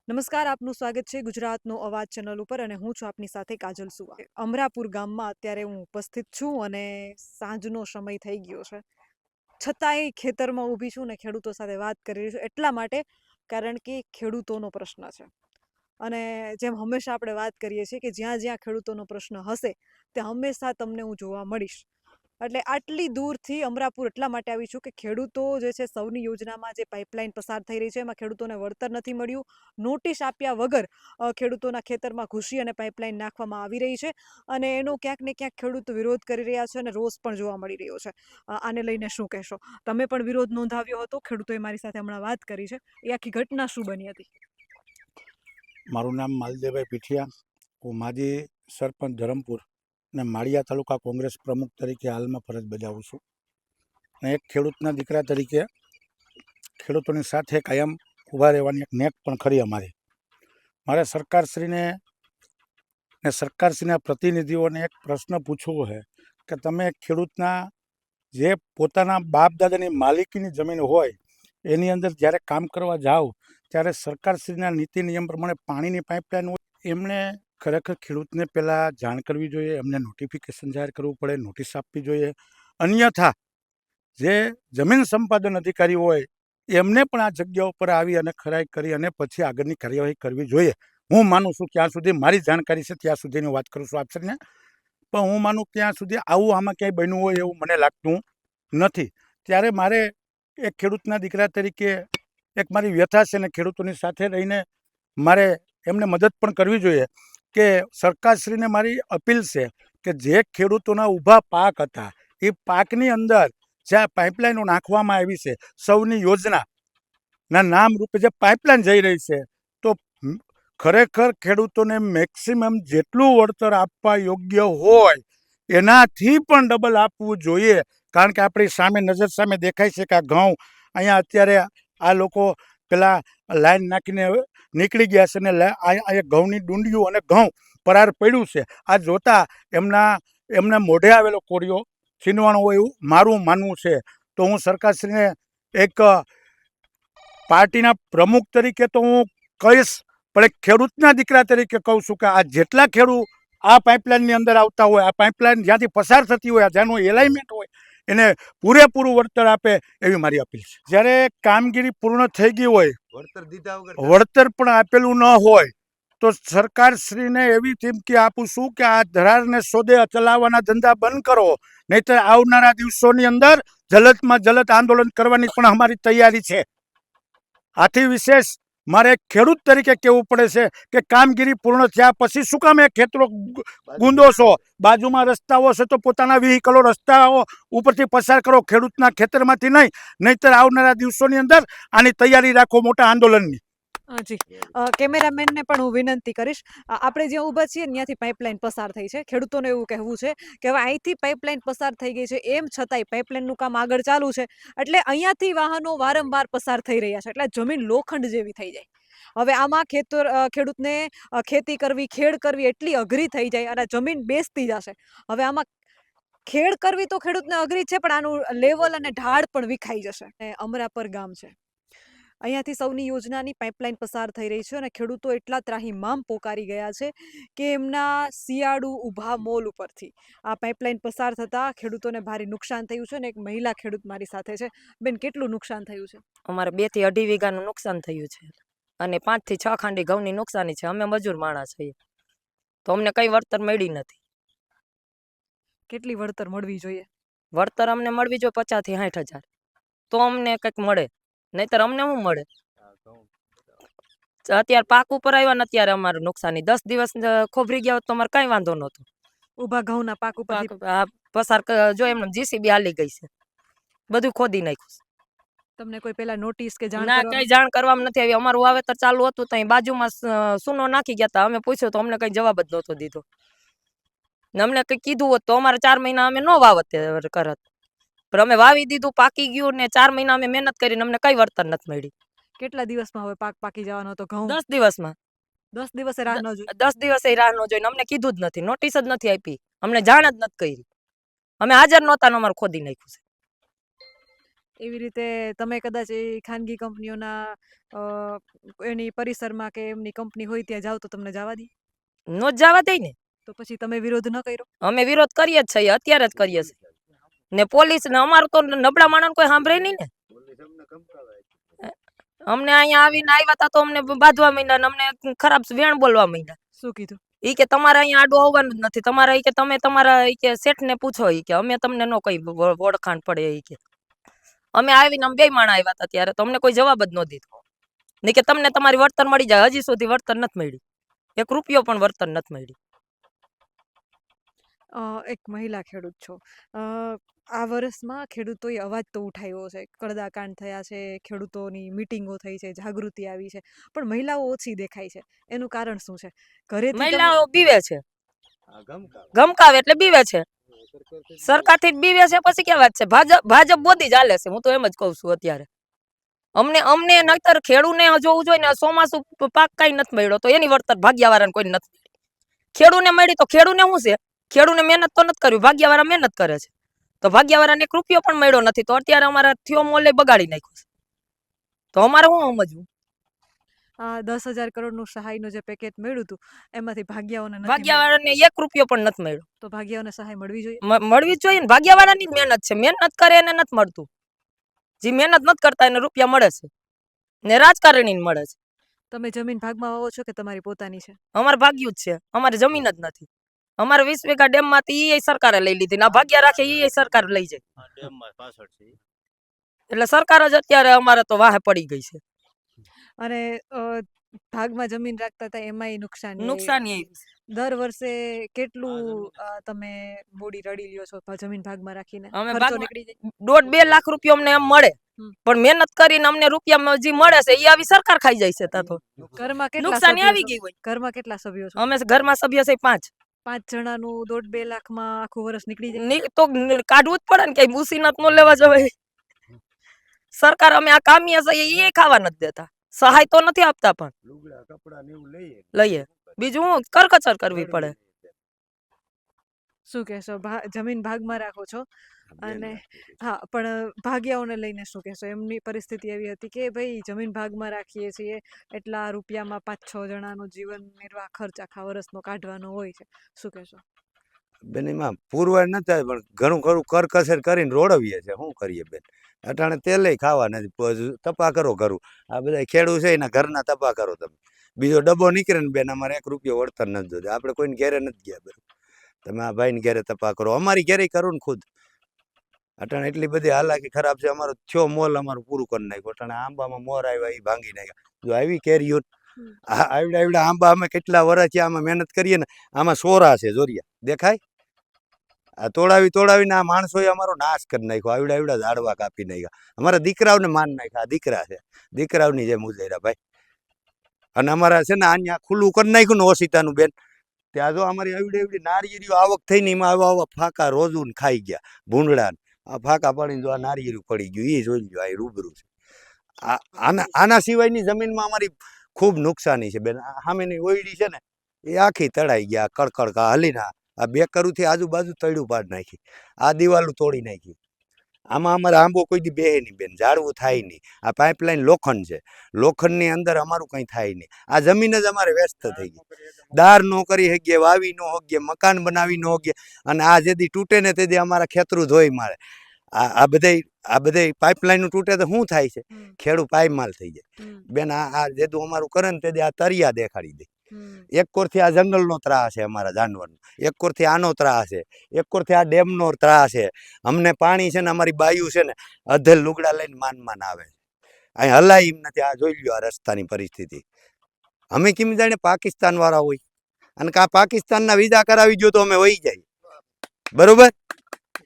નમસ્કાર, આપનું સ્વાગત છે ગુજરાતનો અવાજ ચેનલ ઉપર અને હું છું આપની સાથે કાજલ સુવા. અમરાપુર ગામમાં અત્યારે હું ઉપસ્થિત છું અને સાંજનો સમય થઈ ગયો છે. છતાંય ખેતરમાં ઊભી છું ને ખેડૂતો સાથે વાત કરી રહી છું એટલા માટે કારણ કે ખેડૂતોનો પ્રશ્ન છે. અને જેમ હંમેશા આપણે વાત કરીએ છીએ કે જ્યાં જ્યાં ખેડૂતોનો પ્રશ્ન હશે ત્યાં હંમેશા તમને હું જોવા મળીશ. એટલે આટલી દૂરથી અમરાપુર એટલા માટે આવી છું કે ખેડૂતો જે છે સૌની યોજનામાં જે પાઇપલાઇન પસાર થઈ રહી છે એમાં ખેડૂતોને વળતર નથી મળ્યું. નોટિસ આપ્યા વગર ખેડૂતોના ખેતરમાં ઘૂસી અને પાઇપલાઇન નાખવામાં આવી રહી છે અને એનો ક્યાંક ને ક્યાંક ખેડૂતો વિરોધ કરી રહ્યા છે અને રોષ પણ જોવા મળી રહ્યો છે. આને લઈને શું કહેશો? તમે પણ વિરોધ નોંધાવ્યો હતો, ખેડૂતોએ મારી સાથે હમણાં વાત કરી છે, એ આખી ઘટના શું બની હતી? મારું નામ માલદેવભાઈ પીઠિયા. હું માજી સરપંચ ધરમપુર અને માળિયા તાલુકા કોંગ્રેસ પ્રમુખ તરીકે હાલમાં ફરજ બજાવું છું. અને એક ખેડૂતના દીકરા તરીકે ખેડૂતોની સાથે કાયમ ઊભા રહેવાની એક નેક પણ ખરી અમારી. મારે સરકારશ્રીના પ્રતિનિધિઓને એક પ્રશ્ન પૂછવો છે કે તમે ખેડૂતના જે પોતાના બાપ દાદાની માલિકીની જમીન હોય એની અંદર જ્યારે કામ કરવા જાઓ ત્યારે સરકારશ્રીના નીતિ નિયમ પ્રમાણે પાણીની પાઇપલાઇન હોય, એમણે ખરેખર ખેડૂતને પહેલાં જાણ કરવી જોઈએ, એમને નોટિફિકેશન જાહેર કરવું પડે, નોટિસ આપવી જોઈએ. અન્યથા જે જમીન સંપાદન અધિકારી હોય એમને પણ આ જગ્યા ઉપર આવી અને ખરાઈ કરી અને પછી આગળની કાર્યવાહી કરવી જોઈએ. હું માનું છું ત્યાં સુધી મારી જાણકારી છે ત્યાં સુધીની વાત કરું છું આપશ્રીને, પણ હું માનું ત્યાં સુધી આવું આમાં ક્યાંય બન્યું હોય એવું મને લાગતું નથી. ત્યારે મારે એક ખેડૂતના દીકરા તરીકે એક મારી વ્યથા છે ને ખેડૂતોની સાથે રહીને મારે એમને મદદ પણ કરવી જોઈએ. કે સરકારશ્રીને મારી અપીલ છે કે જે ખેડૂતોના ઊભા પાક હતા એ પાકની અંદર જ્યાં પાઇપલાઇનો નાખવામાં આવી છે, સૌની યોજનાના નામ રૂપે જે પાઇપલાઇન જઈ રહી છે, તો ખરેખર ખેડૂતોને મેક્સિમમ જેટલું વળતર આપવા યોગ્ય હોય એનાથી પણ ડબલ આપવું જોઈએ. કારણ કે આપણી સામે નજર સામે દેખાય છે કે આ ઘઉં અહીંયા અત્યારે આ લોકો પેલા લાઈન નાખીને નીકળી ગયા છે અને આ ઘઉંની ડુંડિયું અને ઘઉં પરાર પડ્યું છે. આ જોતા એમના મોઢે આવેલો કોળિયો છીનવાનો હોય એવું મારું માનવું છે. તો હું સરકારશ્રીને એક પાર્ટીના પ્રમુખ તરીકે તો હું કહીશ, પણ એક ખેડૂતના દીકરા તરીકે કહું છું કે આ જેટલા ખેડૂત આ પાઇપલાઇનની અંદર આવતા હોય, આ પાઇપલાઇન જ્યાંથી પસાર થતી હોય, જેનું એલાઇનમેન્ટ હોય એને પૂરેપૂરું વળતર આપે એવી મારી અપીલ છે. જ્યારે કામગીરી પૂર્ણ થઈ ગઈ હોય, વળતર પણ આપેલું ન હોય તો સરકારશ્રીને એવી ચીમકી આપું છું કે આ ધરારને સોદે ચલાવવાના ધંધા બંધ કરો, નહીંતર આવનારા દિવસોની અંદર જલદમાં જલદ આંદોલન કરવાની પણ અમારી તૈયારી છે. આથી વિશેષ મારે ખેડૂત તરીકે કહેવું પડે છે કે કામગીરી પૂર્ણ થયા પછી શું કામ એ ખેતરો ગુંદો છો? બાજુમાં રસ્તાઓ છે તો પોતાના વ્હીકલો રસ્તાઓ ઉપરથી પસાર કરો, ખેડૂતના ખેતરમાંથી નહીં. નહીંતર આવનારા દિવસોની અંદર આની તૈયારી રાખો મોટા આંદોલનની. જી, કેમેરામેનને પણ હું વિનંતી કરીશ. આપણે જ્યાં ઊભા છીએ ત્યાંથી પાઇપલાઇન પસાર થઈ છે. ખેડૂતોને એવું કહેવું છે કે હવે અહીંથી પાઇપલાઇન પસાર થઈ ગઈ છે, એમ છતાંય પાઇપલાઇનનું કામ આગળ ચાલુ છે એટલે અહીંયાથી વાહનો વારંવાર પસાર થઈ રહ્યા છે એટલે જમીન લોખંડ જેવી થઈ જાય. હવે આમાં ખેડૂતને ખેતી કરવી, ખેડ કરવી એટલી અઘરી થઈ જાય અને જમીન બેસતી જશે. હવે આમાં ખેડ કરવી તો ખેડૂતને અઘરી છે પણ આનું લેવલ અને ઢાળ પણ વિખાઈ જશે. અમરાપર ગામ છે, અહીંયાથી સૌની યોજનાની પાઇપલાઇન પસાર થઈ રહી છે અને ખેડૂતો એટલા ત્રાહિમામ પોકારી ગયા છે કે એમના શિયાળુ ઊભા મોલ ઉપરથી આ પાઇપલાઇન પસાર થતા ખેડૂતોને ભારે નુકસાન થયું છે. અને એક મહિલા ખેડૂત મારી સાથે છે. બેન, કેટલું નુકસાન થયું છે? અમારે 2 થી 2.5 વીઘાનું નુકસાન થયું છે અને 5 થી 6 ખાંડી ઘઉંની નુકસાની છે. અમે મજૂર માણસ છીએ તો અમને કઈ વળતર મળી નથી. કેટલી વળતર મળવી જોઈએ? વળતર અમને મળવી જોઈએ 50 થી 60 હજાર, તો અમને કંઈક મળે, નહીતર અમને શું મળે? અત્યારે પાક ઉપર આવ્યા ને અત્યારે અમારું નુકસાની 10 દિવસ ખોભરી ગયા હોત તો અમારે કઈ વાંધો નહોતો. ઊભા ઘઉંના પાક ઉપર પસાર જો એમને જીસીબી હાલી ગઈ છે, બધું ખોદી નાખ્યું. તમને કોઈ પેલા નોટિસ કે જાણ ના, કઈ જાણ કરવામાં નથી આવી. અમારું વાવેતર ચાલુ હતું ત્યાં બાજુમાં સૂનો નાખી ગયા હતા. અમે પૂછ્યું તો અમને કઈ જવાબ જ નહોતો દીધો. અમને કઈ કીધું હોત તો અમારે 4 મહિના અમે નો વાવેતર કરત, પણ અમે વાવી દીધું, પાકી ગયું ને 4 મહિના અમે મહેનત કરીને અમને કઈ વળતર નથી મળી. કેટલા દિવસમાં હવે પાક પાકી જવાનો હતો ઘઉં? 10 દિવસમાં. 10 દિવસે રાહ ન જોઈ? 10 દિવસે રાહ ન જોઈને અમને કીધું જ નથી, નોટિસ જ નથી આપી, અમને જાણ જ નથી કરી. અમે હાજર નહોતા ને અમારે ખોદી નાખ્યું છે. એવી રીતે તમે કદાચ એ ખાનગી કંપનીઓના અ, એની પરિસરમાં કે એમની કંપની હોય ત્યાં જાઓ તો તમને જવા દે? નો જ જવા દઈ ને. તો પછી તમે વિરોધ ન કર્યો? અમે વિરોધ કરીએ જ છીએ, અત્યારે જ કરીએ છીએ. ને પોલીસ ને અમારું તો નબળા માણસ કોઈ સાંભળે નહીં ને. અમને અહીંયા આવીને આવ્યા હતા તો અમને બાંધવા માંડ્યા ને અમને ખરાબ વેણ બોલવા માંડ્યા. શું કીધું? ઈ કે તમારે અહીંયા આડું આવવાનું જ નથી, તમારે ઈ કે તમે તમારા ઈ કે શેઠને પૂછો, ઈ કે અમે તમને નો કઈ ઓળખાણ પડે. ઈ કે અમે આવીને અમે બે માણા આવ્યા હતા ત્યારે તો અમને કોઈ જવાબ જ ન દીધો. ને કે તમને તમારી વળતર મળી જાય, હજી સુધી વળતર નથી મળી, 1 રૂપિયો પણ વળતર નથી મળી. એક મહિલા ખેડૂત છો. આ વર્ષમાં ખેડૂતોએ અવાજ તો ઉઠાવ્યો છે, કડદાકાંડ થયા છે, ખેડૂતોની મિટિંગો થઈ છે, જાગૃતિ આવી છે, પણ મહિલાઓ ઓછી દેખાય છે. એનું કારણ શું છે? ઘરેથી મહિલાઓ બીવે છે, ગમકાવે એટલે બીવે છે, સરકારથી જ બીવે છે. પછી કેવા વાત છે, ભાજપ બોધી ચાલે છે. હું તો એમ જ કઉ છું અત્યારે. અમને નહીતર ખેડૂને જોવું જોઈએ ને, ચોમાસું પાક કઈ નથી મળ્યો તો એની વળતર ભાગ્યાવાળાને કોઈ નથી મળી. ખેડૂને મળી તો ખેડૂને શું છે? ખેડૂને મહેનત તો નથી કરવી, ભાગ્યાવાળા મહેનત કરે છે. તો ભાગ્યાવાળાને 1 રૂપિયો પણ મળ્યો નથી, તો અત્યારે અમારા થયો મોલે બગાડી નાખ્યો છે. તો અમારે શું સમજવું? આ 10,000 કરોડનું સહાયનું જે પેકેજ મળ્યું હતું એમાંથી ભાગ્યાઓને નથી મળ્યું. ભાગ્યાવાળાને 1 રૂપિયો પણ નથી મળ્યો. તો ભાગ્યાઓને સહાય મળવી જોઈએ. મળવી જ જોઈએ ને, ભાગ્યાવાળાની જ મહેનત છે. મહેનત કરે એને નથી મળતું, જે મહેનત નથી કરતા એને રૂપિયા મળે છે, ને રાજકારણી મળે છે. તમે જમીન ભાગમાં વાવો છો કે તમારી પોતાની છે? અમારે ભાગ્યું જ છે, અમારે જમીન જ નથી. અમારે 20 વીઘા ડેમ માંથી એ સરકારે લઈ લીધી, ના ભાગ્યા રાખે એ સરકાર લઈ જાય. એટલે સરકાર જ અત્યારે અમારે તો વાહે પડી ગઈ છે. અને ભાગમાં જમીન રાખતા હતા એમાંય નુકસાની આવી. નુકસાની આવી. દર વર્ષે કેટલું તમે મૂડી રડી લ્યો છો જમીન ભાગમાં રાખીને? અમે ખર્ચો ભાગમાં નીકળી જાય? 1.5-2 લાખ રૂપિયા અમને એમ મળે, પણ મહેનત કરીને અમને રૂપિયા જે મળે છે એ આવી સરકાર ખાઈ જાય છે. ત્યાં તો ઘરમાં કેટલા નુકસાની સભ્યો આવી છો? ગઈ હોય. ઘરમાં કેટલા સભ્યો છો? અમે ઘરમાં સભ્ય છે 5. 5 જણાનું 1.5-2 લાખમાં આખું વર્ષ નીકળી જાય? તો કાઢવું જ પડે ને, કઈ મુસીબત નો લેવા જવાય. સરકાર અમે આ કામીએ છે એ ખાવા નથી દેતા, સહાય તો નથી આપતા, પણ લઈએ બીજું હું કરકચર કરવી પડે. શું કહેશો? જમીન ભાગમાં રાખો છો અને હા, પણ ભાગ્યાઓને લઈને શું કહેશો? એમની પરિસ્થિતિ એવી હતી કે ભાઈ જમીન ભાગમાં રાખીએ છીએ, એટલા રૂપિયામાં 5-6 જણાનો જીવન નિર્વાહ ખર્ચ આખા વર્ષનો કાઢવાનો હોય છે. શું કહેશો? બેન એમાં પુરવાર ન થાય, પણ ઘણું ખરું કરકસર કરીને રોડવીએ છે. શું કરીએ બેન? અટાણે તેલે ખાવા નથી, તપા કરો ઘરું. આ બધા ખેડૂત છે એના ઘરના તપા કરો તમે. બીજો ડબ્બો નીકળે ને બેન, અમારે 1 રૂપિયો વળતર નથી જોતું. આપણે કોઈને ઘેરે નથી ગયા. બરાબર, તમે આ ભાઈને ઘેરે તપા કરો, અમારી ઘેરે કરું ને ખુદ. અટાણે એટલી બધી હાલાકી ખરાબ છે. અમારો થયો મોલ અમારું પૂરું કરી નાખ્યું. અટાણે આંબામાં મોર આવ્યા એ ભાંગી નાખ્યા. જો આવી કેરીઓ આવડા આંબા અમે કેટલા વર્ષ થયા આમાં મહેનત કરીએ ને, આમાં સોરા છે, જોરિયા દેખાય. આ તોડાવીને આ માણસોએ અમારો નાશ કરી નાખ્યો. આવડા ઝાડવા કાપી નાખ્યા. અમારા દીકરાઓને માન નાખ્યા. દીકરા છે, દીકરાઓની જેમ ઉજેરા ભાઈ. અને અમારા છે ને અહીંયા ખુલ્લું કરી નાખ્યું ને ઓશિતાનું બેન, ત્યાં જો અમારી આવડી નારિયેરીઓ આવક થઈને એમાં આવા ફાકા રોજું ખાઈ ગયા. ભૂંડડા આ ફાકા પડીને જો આ નારિયેરી પડી ગયું, એ જોઈ લો, આ રૂબરૂ છે. આના સિવાયની જમીનમાં અમારી ખૂબ નુકસાની છે બેન. સામેની ઓયડી છે ને એ આખી તળાઈ ગયા. કડકડ હલીને આ બેકરુથી આજુબાજુ તળ્યું પાડ નાખી, આ દિવાલું તોડી નાખી. આમાં અમારે આંબો કોઈ દી બેહે નહીં બેન, ઝાડવું થાય નહીં. આ પાઇપલાઇન લોખંડ છે, લોખંડની અંદર અમારું કંઈ થાય નહીં. આ જમીન જ અમારે વ્યસ્ત થઈ ગઈ. દાર ન કરી શકીએ, વાવી ન શકીએ, મકાન બનાવી ન શકીએ. અને આ જેથી તૂટે ને તેથી અમારા ખેતરું ધોઈ મારે. આ બધે પાઇપલાઇન તૂટે તો શું થાય છે? ખેડૂત પાયમાલ થઈ જાય બેન. આ જેતું અમારું કરે ને તેથી આ તરિયા દેખાડી દે. એક કોરથી આ જંગલનો ત્રાસ છે અમારા જાનવરનો, એક કોરથી આનો ત્રાસ છે, એક કોરથી આ ડેમનો ત્રાસ છે. અમને પાણી છે ને અમારી બાયુ છે ને અધેલ લુગડા લઈને માન આવે. અહીં હલાય એમ નથી. આ જોઈ લ્યો આ રસ્તાની પરિસ્થિતિ. અમે કેમ જાણે પાકિસ્તાન વાળા હોય, અને કા પાકિસ્તાનના વિઝા કરાવી ગયો તો અમે વહી જાય. બરોબર,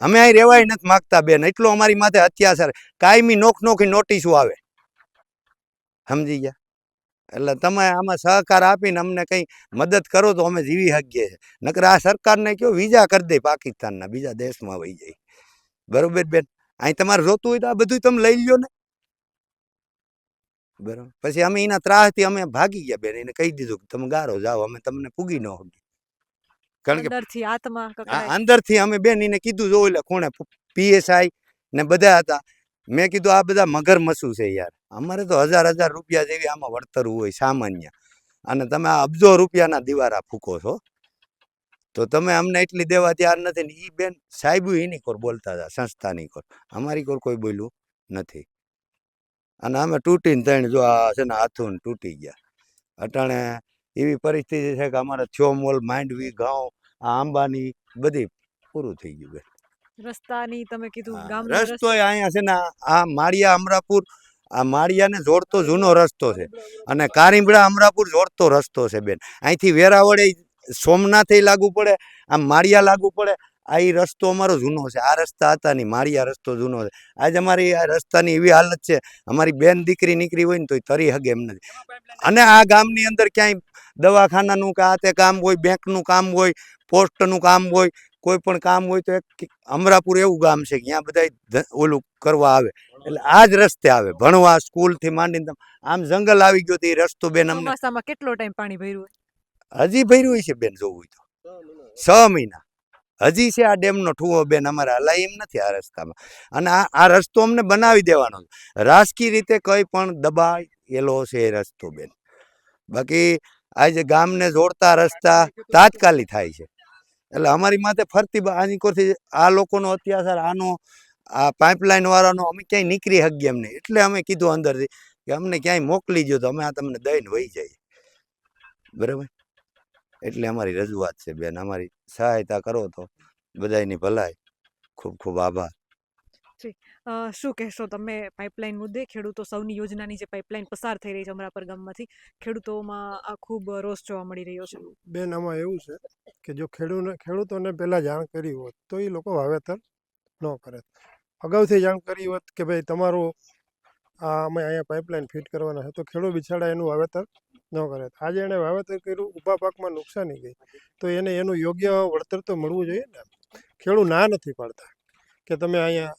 અમે અહીં રેવાય નથી માગતા બેન. એટલો અમારી માથે અત્યાચાર, કાયમી નોખી નોટિસો આવે. સમજી ગયા? એટલે તમે આમાં સહકાર આપીને અમને કંઈ મદદ કરો તો અમે જીવી શકીએ. નકર આ સરકારને કયો વિઝા કરી દે પાકિસ્તાનના, બીજા દેશમાં વહી જાય. બરોબર બેન, અહીં તમારે જોતું હોય તો આ બધું તમે લઈ લ્યો ને. બરોબર, પછી અમે એના ત્રાસથી અમે ભાગી ગયા બેન. એને કહી દીધું કે તમે ગારો જાઓ, અમે તમને પૂગી ન શકીએ. કારણ કે અંદરથી આત્મા કકડાય. અંદરથી અમે બેન એને કીધું, જો એટલે કોણે PSI ને બધા હતા. મેં કીધું આ બધા મગરમચ્છું છે યાર, અમારે તો 1000 રૂપિયા જેવી આમાં વળતર હોય સામાન્ય, અને તમે આ અબજો રૂપિયાના દિવારા ફૂકો છો, તો તમે અમને એટલી દેવા તૈયાર નથી ને ઈ બેન સાહેબ એની કોર બોલતા હતા, સંસ્થાની કોર, અમારી કોર કોઈ બોલ્યું નથી. અને અમે તૂટીને થઈને જો આ છે ને હાથું તૂટી ગયા. અટાણે એવી પરિસ્થિતિ છે કે અમારે થ્યોમોલ, માંડવી, ગાંવ, આ આંબાની બધી પૂરું થઈ ગયું બેન. રસ્તાની તમે કીધું હા, ગામના રસ્તો અહીંયા છે ને આ માળિયા અમરાપુર, આ માળિયાને જોડતો જૂનો રસ્તો છે, અને કારીમડા અમરાપુર જોડતો રસ્તો છે બેન. અહીંથી વેરાવળે સોમનાથે લાગુ પડે, આમ માળિયા લાગુ પડે. આ ઈ રસ્તો અમારો જૂનો છે, આ રસ્તા હતા નહીં, માળિયા રસ્તો જૂનો છે. આજે અમારી આ રસ્તાની એવી હાલત છે, અમારી બેન દીકરી નીકળી હોય ને તો તરી હગે એમ નથી. અને આ ગામની અંદર ક્યાંય દવાખાનાનું કે આ તે કામ હોય, બેંકનું કામ હોય, પોસ્ટનું કામ હોય, કોઈ પણ કામ હોય તો એક અમરાપુર એવું ગામ છે કે ત્યાં બધા ઓલું કરવા આવે, એટલે આ જ રસ્તે આવે ભણવા, સ્કૂલથી માંડીને. આમ જંગલ આવી ગયો તો એ રસ્તો બેન અમને ચોમાસામાં કેટલો ટાઈમ પાણી ભર્યું હોય? હજી ભર્યું છે બેન, જોવું હોય તો 6 મહિના હજી છે. આ ડેમનો ઠુવો બેન અમારે હલાય એમ નથી આ રસ્તામાં. અને આ રસ્તો અમને બનાવી દેવાનો છે, રાજકીય રીતે કઈ પણ દબાયેલો છે એ રસ્તો બેન. બાકી આજે ગામને જોડતા રસ્તા તાત્કાલિક થાય છે, એટલે અમારી માથે ફરતી આની કોરથી આ લોકોનો અત્યાચાર, આનો આ પાઇપલાઇન વાળાનો અમે ક્યાંય નીકળી શકીએ એમને. એટલે અમે કીધું અંદરથી કે અમને ક્યાંય મોકલી દો તો અમે આ તમને દઈને વહી જઈએ, બરાબર. એટલે અમારી રજૂઆત છે બેન, અમારી સહાયતા કરો તો બધાયની ભલાઈ. ખૂબ ખૂબ આભાર. શું કહેશો તમે પાઇપલાઇન મુદ્દે? ખેડૂતો સૌની યોજનાની જે પાઇપલાઇન પસાર થઈ રહી છે અમરાપર ગામમાંથી, ખેડૂતોમાં આ ખૂબ રોષ જોવા મળી રહ્યો છે. બેન આમાં એવું છે કે જો ખેડૂતોને પહેલાં જાણ કરી હોત તો એ લોકો વાવેતર ન કરે. અગાઉથી જાણ કરી હોત કે ભાઈ તમારું આ અમે અહીંયા પાઇપલાઇન ફિટ કરવાના છે, તો ખેડૂત બિચારા એનું વાવેતર ન કરે. આજે એણે વાવેતર કર્યું, ઊભા પાકમાં નુકસાની ગઈ, તો એને એનું યોગ્ય વળતર તો મળવું જોઈએ ને. ખેડૂત ના નથી પાડતા કે તમે અહીંયા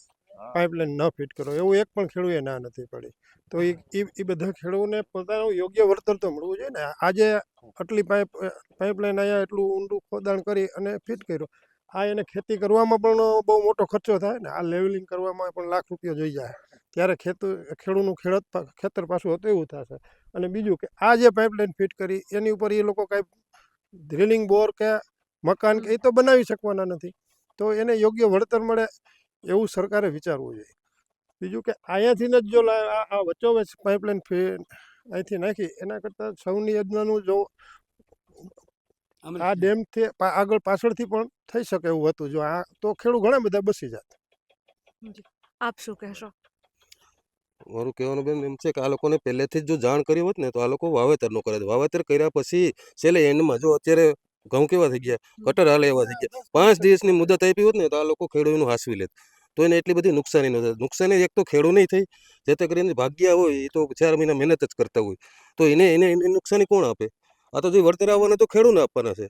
પાઇપલાઇન ન ફિટ કરો, એવું એક પણ ખેડૂએ ના નથી પાડી. તો એ બધા ખેડૂતોને પોતાનું યોગ્ય વળતર તો મળવું જોઈએ ને. આજે આટલી પાઇપલાઇન અહીંયા એટલું ઊંડું ખોદાણ કરી અને ફિટ કર્યું, આ એને ખેતી કરવામાં પણ બહુ મોટો ખર્ચો થાય ને. આ લેવલિંગ કરવામાં પણ લાખ રૂપિયા જોઈ જાય, ત્યારે ખેડૂતનું ખેતર પાછું હતું એવું થશે. અને બીજું કે આ જે પાઇપલાઇન ફિટ કરી એની ઉપર એ લોકો કાંઈ ડ્રિલિંગ બોર કે મકાન કે એ તો બનાવી શકવાના નથી, તો એને યોગ્ય વળતર મળે એવું સરકારે વિચારવું જોઈએ. બીજું કે અહીંયાથી જ જો આ વચ્ચોવચ્ચ પાઇપલાઇન અહીંથી નાખી, એના કરતાં સૌની યોજનાનું જો આ ડેમથી આગળ પાછળથી પણ થઈ શકે એવું હતું, જો આ તો ખેડૂત ઘણા બધા બસી જાત. આપ શું કહેશો? મારું કહેવાનું બેન એમ છે કે આ લોકોને પહેલેથી જ જો જાણ કરી હોત ને તો આ લોકો વાવેતર ન કરે. વાવેતર કર્યા પછી છેલ્લે એન્ડમાં જો અત્યારે ઘઉં કેવા થઈ ગયા, કટર હાલે એવા થઈ ગયા, 5 દિવસની મુદત આપી હોત ને તો આ લોકો ખેડૂતનું હાસવી લેત, તો એને એટલી બધી નુકસાની ન થાય. નુકસાની એક તો ખેડૂત નહીં થઈ, જેથી કરીને ભાગ્યા હોય એ તો 4 મહિના મહેનત જ કરતા હોય, તો એને નુકસાની કોણ આપે? આ તો જે વળતર આવવાના તો ખેડૂતને આપવાના છે.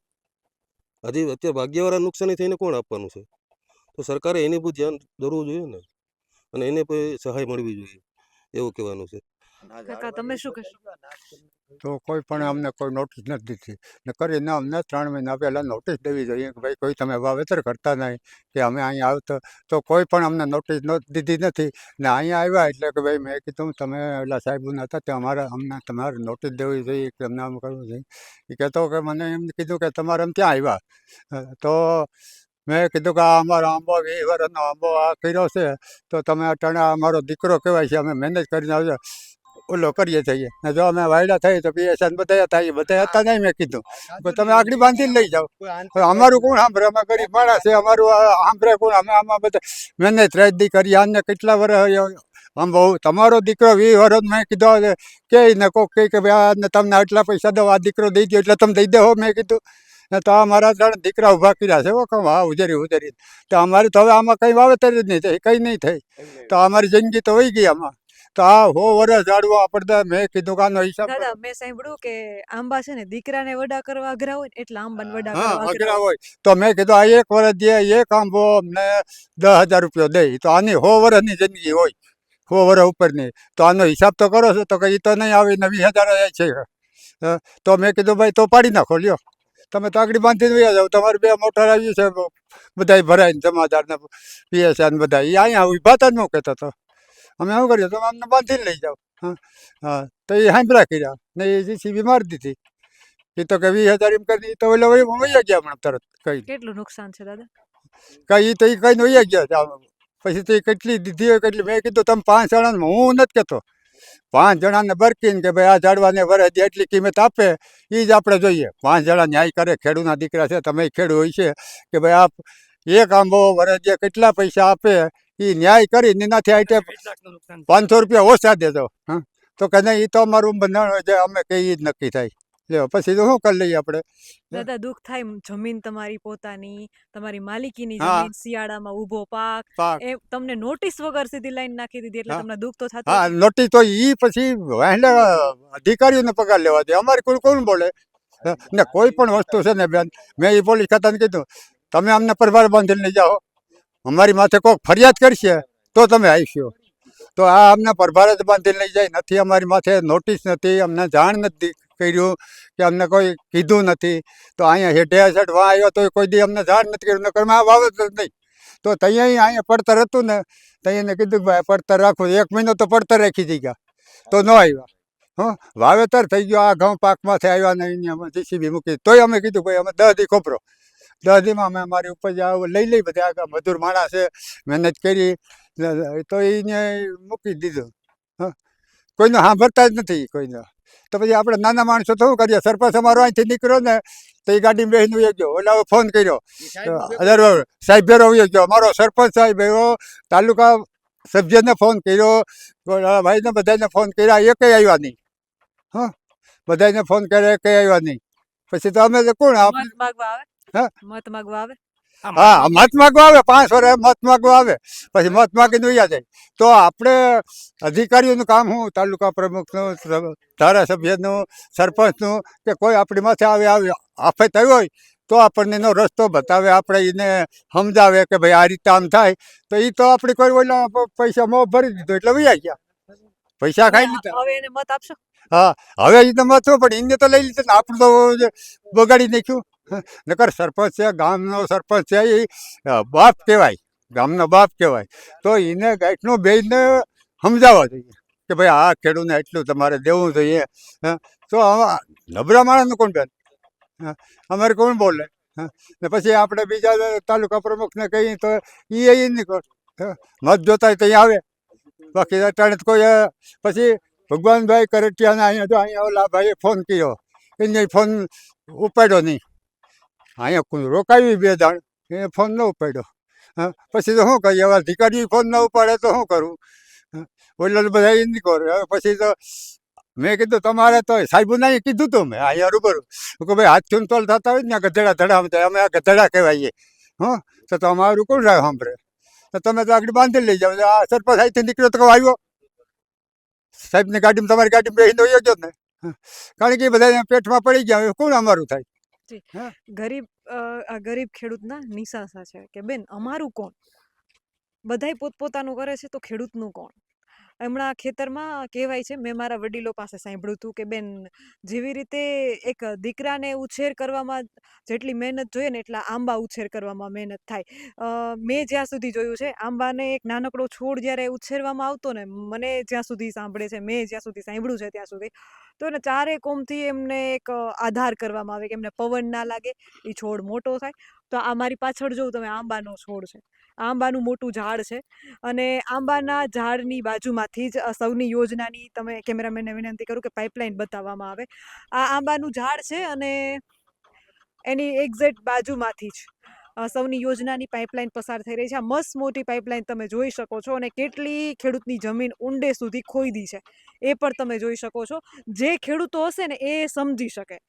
હજી અત્યારે ભાગ્યવાળા નુકસાની થઈને કોણ આપવાનું છે? તો સરકારે એની બહુ ધ્યાન દોરવું જોઈએ ને, અને એને કોઈ સહાય મળવી જોઈએ, એવું કહેવાનું છે. કાકા તમે શું કહેશો? તો કોઈ પણ અમને કોઈ નોટિસ નથી દીધી ને કરીને અમને 3 મહિના પહેલાં નોટિસ દેવી જોઈએ કે ભાઈ કોઈ તમે વાવેતર કરતા નહીં કે અમે અહીંયા આવતો, તો કોઈ પણ અમને નોટિસ દીધી નથી. ને અહીંયા આવ્યા એટલે કે ભાઈ મેં કીધું તમે ઓલા સાહેબોને હતા તે અમને તમારે નોટિસ દેવી જોઈએ કે અમને આમ કરવું જોઈએ. એ કહેતો કે મને એમ કીધું કે તમારે એમ ક્યાં આવ્યા, તો મેં કીધું કે આ અમારો આંબો 20 વર્ષનો આંબો આ કર્યો છે, તો તમે અટાણે અમારો દીકરો કહેવાય છે, અમે મહેનત કરીને આવજો ઓલો કરીએ છીએ ને. જો અમે વાયડા થઈ તો પીએસઆઈ બધા હતા, એ બધા હતા નહીં. મેં કીધું કે તમે આગળ બાંધીને લઈ જાઓ, અમારું કોણ સાંભળે? અમે ગરીબ માણસ છે, અમારું સાંભળે કોણ? અમે આમાં બધા મહેનત રાતદી કરી. આને કેટલા વર્ષ આમ બહુ તમારો દીકરો 20 વર્ષ, મેં કીધું કે ને કોક કહે કે ભાઈ આ તમને આટલા પૈસા દો, આ દીકરો દઈ દો એટલે તમે દઈ દો. મેં કીધું ને તો અમારા 3 દીકરા ઊભા કર્યા છે, કહું હા ઉજરી તો અમારી તો હવે આમાં કંઈ વાવેતર જ નહીં થાય, કંઈ નહીં થઈ, તો અમારી જિંદગી તો વહી ગઈ આમાં. તો આ 100 વર્ષ ઝાડવા પડતા. મેં કીધું કે આનો હિસાબ દાદા મેં સાંભળ્યું કે આંબા છે ને દીકરાને વડા કરવા અઘરા હોય ને એટલે આંબાને વડા હા કરવા અઘરા અઘરા હોય. હોય. તો મેં કીધું આ 1 વર્ષ દે, એક આંબો અમને 10,000 રૂપિયા દે, તો આની 100 વર્ષની જિંદગી હોય, 100 વર્ષ ઉપરની, તો આનો હિસાબ તો કરો છો. તો કે એ તો નહીં આવે ને 20,000 છે. તો મેં કીધું ભાઈ તો પાડી નાખો, લ્યો તમે તો આગળ બાંધીને વયા જાઓ, તમારે 2 મોટર આવી છે બધા ભરાઈને, જમાદાર ને પીએસઆઈ ને બધા એ અહીંયા ઊભા હતા જ હું કહેતો હતો. અમે શું કરીએ તમે અમને બાંધીને લઈ જાઓ. હા હા તો એ હાંભળા કર્યા ને એ જીસીબી મારી દીધી. એ તો કે 20,000 એમ કરી તો ઓલા વહી ગયા હમણાં તરત કઈ કેટલું નુકસાન છે દાદા? કઈ તો એ કઈ વહી ગયા. પછી તો એ કેટલી દીધી હોય કેટલી મેં કીધું તમે 5 જણાને હું નથી કહેતો 5 જણાને બરકીને કે ભાઈ આ ઝાડવાને વરસ એટલી કિંમત આપે એ જ આપણે જોઈએ. 5 જણા ન્યાય કરે ખેડૂતના દીકરા છે તમે ખેડૂત હોય છે કે ભાઈ આપ એક આંબો વરસ કેટલા પૈસા આપે એ ન્યાય કરીને એનાથી આઈટે 500 રૂપિયા ઓછા દેજો. હા તો કે નહીં એ તો અમારું બંધારણ જે અમે કહીએ જ નક્કી થાય. લ્યો પછી તો શું કરી લઈએ આપણે. દાદા દુઃખ થાય જમીન તમારી પોતાની, તમારી માલિકીની હા. જમીન, શિયાળામાં ઊભો પાક, પાક એ તમને નોટિસ વગર સીધી લાઈન નાખી દીધી એટલે હા. તમને દુઃખ તો થતું હા હશે. નોટિસ તો ઈ પછી વહેલે અધિકારીઓને પગાર લેવા દે અમારી કોણ બોલે. ને કોઈ પણ વસ્તુ છે ને બેન મેં એ પોલીસ ખાતાને કીધું તમે અમને પરભાર બાંધીને લઈ જાઓ અમારી માથે કોઈક ફરિયાદ કરશે તો તમે આવશો. તો આ અમને પરભાર જ બાંધીને લઈ જાય નથી અમારી માથે નોટિસ નથી અમને જાણ નથી કર્યું કે અમને કોઈ કીધું નથી. તો અહીંયા હેઠે હેઠ વાં આવ્યો તો કોઈ દી અમને જાણ નથી કર્યું નકર આ વાવેતર જ નહીં. તો ત્યાં અહીંયા પડતર હતું ને ત્યાં એને કીધું કે ભાઈ પડતર રાખો 1 મહિનો તો પડતર રાખી દઈ ગયા તો ન આવ્યા. હં વાવેતર થઈ ગયો આ ઘઉં પાકમાંથી આવ્યા ને અમે જીસીબી મૂકી તોય અમે કીધું ભાઈ અમે 10 દી ખોપરો 10 દીમાં અમે અમારી ઉપજ લઈ લઈ બધા આ મજૂર માણસ છે મહેનત કરી તો એને મૂકી દીધું. હા કોઈનો સાંભળતા જ નથી કોઈનો. તો પછી આપણે નાના માણસો તો શું કરીએ સરપંચ અમારો અહીંથી નીકળ્યો ને તો એ ગાડીમાં બેસીને વહી ગયો ઓલા ફોન કર્યો સાહેબ ભેરો વહી ગયો મારો સરપંચ સાહેબ એવો તાલુકા સભ્યને ફોન કર્યો ભાઈને બધાને ફોન કર્યા એ કંઈ આવ્યા નહીં. હા બધાને ફોન કર્યા એ કંઈ આવ્યા નહીં. પછી તો અમે તો કોણ મત માગવા આવે? હા? મત માગવા આવે? હા મત માગવા આવે 5 વર્ષ મત માગવા આવે પછી મત માગીને વયા જાય. તો આપણે અધિકારીઓનું કામ શું તાલુકા પ્રમુખનું ધારાસભ્યનું સરપંચનું કે કોઈ આપણી માથે આવે આફત આવી હોય તો આપણને એનો રસ્તો બતાવે આપણે એને સમજાવે કે ભાઈ આ રીતે આમ થાય તો એ તો આપણે કોઈ ઓલા પૈસા મોં ભરી દીધો એટલે વયા ગયા પૈસા ખાઈ લીધા. હવે એને મત આપશો? હા હવે એ તો મત પણ એને તો લઈ લીધું ને આપણું તો બગાડી નાખ્યું. નકર સરપંચ છે ગામનો સરપંચ છે એ બાપ કહેવાય ગામનો બાપ કહેવાય. તો એને ગાંઠનું બેને સમજાવવા જોઈએ કે ભાઈ આ ખેડૂતને એટલું તમારે દેવું જોઈએ. તો આમાં નબળા માણસનું કોણ બેન અમારે કોણ બોલે. ને પછી આપણે બીજા તાલુકા પ્રમુખને કહીએ તો એ નહીં મત જોતા ત્યાં આવે બાકી અટાણે કોઈ પછી ભગવાનભાઈ કરટિયાને અહીંયા ઓલા ભાઈએ ફોન કર્યો એને ફોન ઉપાડ્યો નહીં. અહીંયા રોકાવી 2 દાણ એ ફોન ન ઉપાડ્યો. હા પછી તો શું કરીએ હવે અધિકારી ફોન ન ઉપાડે તો શું કરવું. ઓલા બધા એ નહીં કરે. હવે પછી તો મેં કીધું તમારે તો સાહેબ નહીં કીધું તું મેં અહીંયા રૂબરૂ કે ભાઈ હાથ ચૂંટોલ થતા હોય ને ગધેડા ધડામાં જાય અમે આ ગધેડા કહેવાઈએ. હં તો તમારું કોણ રાહ સાંભળે. તો તમે તો આગળ બાંધી લઈ જાઓ આ સરપંચ અહીંથી નીકળ્યો તો આવ્યો સાહેબની ગાડીમાં તમારી ગાડીમાં બેસીને વયો ગયો ને. કારણ કે એ બધા પેટમાં પડી ગયા હવે કોણ અમારું થાય. ગરીબ આ ગરીબ ખેડૂતના નિસાસા છે કે બેન અમારું કોણ? બધાય પોતપોતાનું કરે છે તો ખેડૂતનું કોણ? હમણાં ખેતરમાં કહેવાય છે મેં મારા વડીલો પાસે સાંભળ્યું હતું કે બેન જેવી રીતે એક દીકરાને ઉછેર કરવામાં જેટલી મહેનત જોઈએ ને એટલા આંબા ઉછેર કરવામાં મહેનત થાય. મેં જ્યાં સુધી જોયું છે આંબાને એક નાનકડો છોડ જ્યારે ઉછેરવામાં આવતો ને મને જ્યાં સુધી સાંભળે છે મેં જ્યાં સુધી સાંભળ્યું છે ત્યાં સુધી તો એને ચારે કોમથી એમને એક આધાર કરવામાં આવે કે એમને પવન ના લાગે એ છોડ મોટો થાય. તો આ મારી પાછળ જોઉં તમે આંબાનો છોડ છે આંબાનું મોટું ઝાડ છે અને આંબાના ઝાડની બાજુમાંથી જ સૌની યોજનાની તમે કેમેરામેનને વિનંતી કરું કે પાઇપલાઇન બતાવવામાં આવે. આ આંબાનું ઝાડ છે અને એની એક્ઝેક્ટ બાજુમાંથી જ સૌની યોજનાની પાઇપલાઇન પસાર થઈ રહી છે. આ મસ્ત મોટી પાઇપલાઇન તમે જોઈ શકો છો અને કેટલી ખેડૂતની જમીન ઊંડે સુધી ખોદી છે એ પણ તમે જોઈ શકો છો. જે ખેડૂતો હશે ને એ સમજી શકે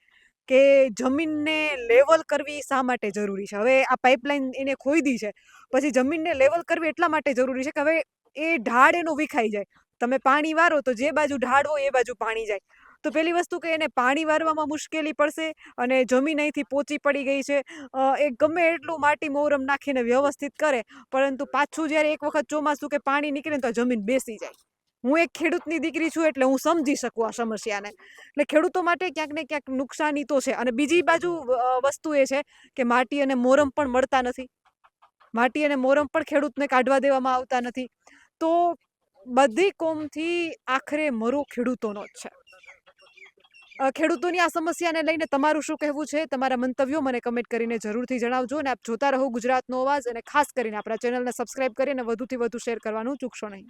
કે જમીનને લેવલ કરવી શા માટે જરૂરી છે. હવે આ પાઇપલાઇન એને ખોદી છે પછી જમીનને લેવલ કરવી એટલા માટે જરૂરી છે કે હવે એ ઢાળ એનો વિખાઈ જાય. તમે પાણી વારો તો જે બાજુ ઢાળ હોય એ બાજુ પાણી જાય. તો પેલી વસ્તુ કે એને પાણી વારવામાં મુશ્કેલી પડશે અને જમીન અહીંથી પોચી પડી ગઈ છે એ ગમે એટલું માટી મોરમ નાખીને વ્યવસ્થિત કરે પરંતુ પાછું જ્યારે એક વખત ચોમાસું કે પાણી નીકળે ને તો જમીન બેસી જાય. હું એક ખેડૂતની દીકરી છું એટલે હું સમજી શકું આ સમસ્યાને. એટલે ખેડૂતો માટે ક્યાંક ને ક્યાંક નુકસાની તો છે. અને બીજી બાજુ વસ્તુ એ છે કે માટી અને મોરમ પણ મળતા નથી. માટી અને મોરમ પણ ખેડૂતને કાઢવા દેવામાં આવતા નથી. તો બધી કોમથી આખરે મરો ખેડૂતોનો જ છે. ખેડૂતોની આ સમસ્યાને લઈને તમારું શું કહેવું છે? તમારા મંતવ્યો મને કમેન્ટ કરીને જરૂરથી જણાવજો અને આપ જોતા રહો ગુજરાતનો અવાજ અને ખાસ કરીને આપણા ચેનલને સબસ્ક્રાઇબ કરીને વધુથી વધુ શેર કરવાનું ચૂકશો નહીં.